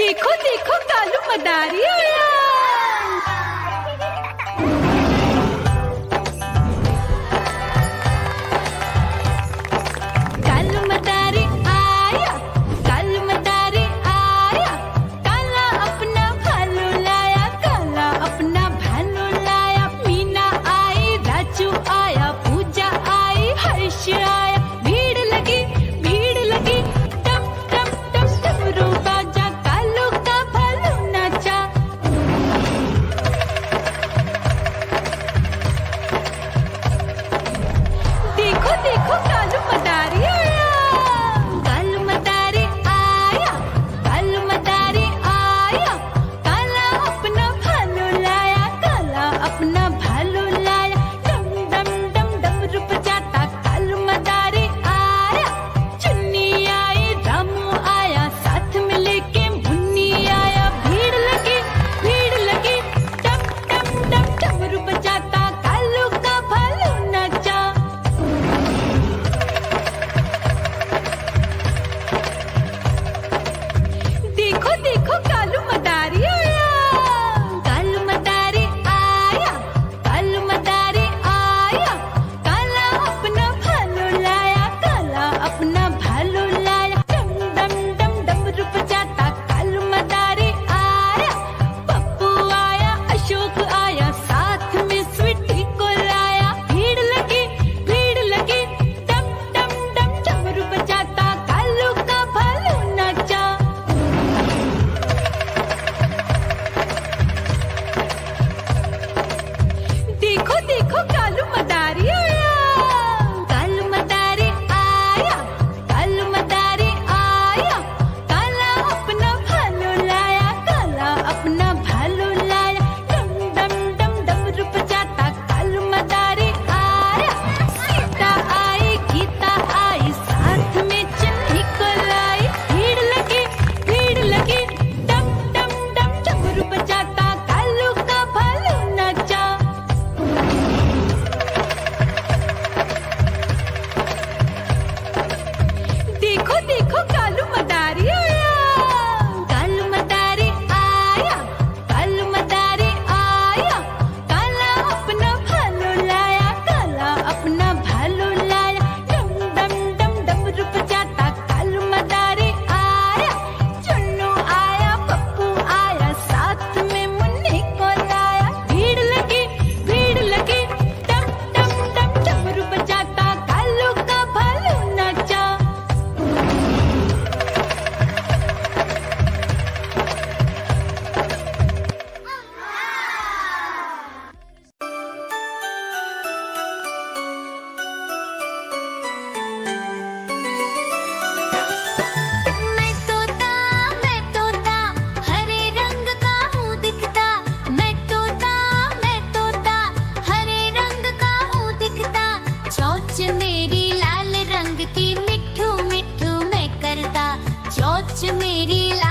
देखो देखो कालू मदारी आया। कालू मदारी आया, कालू मदारी आया। काला अपना भालू लाया, काला अपना भालू लाया। मीना आई, राजू आया, पूजा आई, हर्ष आया। भीड़ लगी टम टम टम डमरू बाजा, कालू का भालू नाचा। देखो देखो कालू मदारी आया, कालू मदारी आया, कालू मदारी आया। काला अपना भालू लाया, काला अपना भालू लाया। डम डम डम डमरू बजाता कालू मदारी आया। चुन्नी आई, रामू आया, साथ में लेके मुन्नी आया। भीड़ लगी टम टम टम डमरू बजाता कालू का भालू नाचा। देखो देखो कालू मदारी आया, कालू मदारी आया, कालू मदारी आया। काला अपना भालू लाया, काला अपना भालू लाया। डम डम डम डमरू बजाता कालू मदारी आया। पप्पू आया, अशोक आया, साथ में स्वीटी को लाया। भीड़ लगी टम टम टम डमरू बजाता कालू का भालू नाचा। देखो देखो कालू मदारी आया, कालू मदारी आया, कालू मदारी आया। काला अपना भालू लाया, काला अपना भालू लाया। डम डम डम डमरू बजाता कालू मदारी आया। सीता आई, गीता आई, साथ में चन्नी को लाई। भीड़ लगी टम टम टम डमरू बजाता कालू का भालू नाचा। देखो देखो कालू मदारी आया, कालू मदारी आया, कालू मदारी आया। काला अपना भालू लाया, काला अपना भालू लाया। डम डम डम डमरू बजाता कालू मदारी आया। चुन्नू आया, पप्पू आया, साथ में मुन्नी को लाया। भीड़ लगी टम टम टम डमरू बजाता कालू का भालू नाचा। मैं तोता हरे रंग का हूँ दिखता। मैं तोता हरे रंग का हूँ दिखता। चोंच मेरी लाल रंग की, मिट्ठू मिट्ठू मैं करता। चोंच मेरी लाल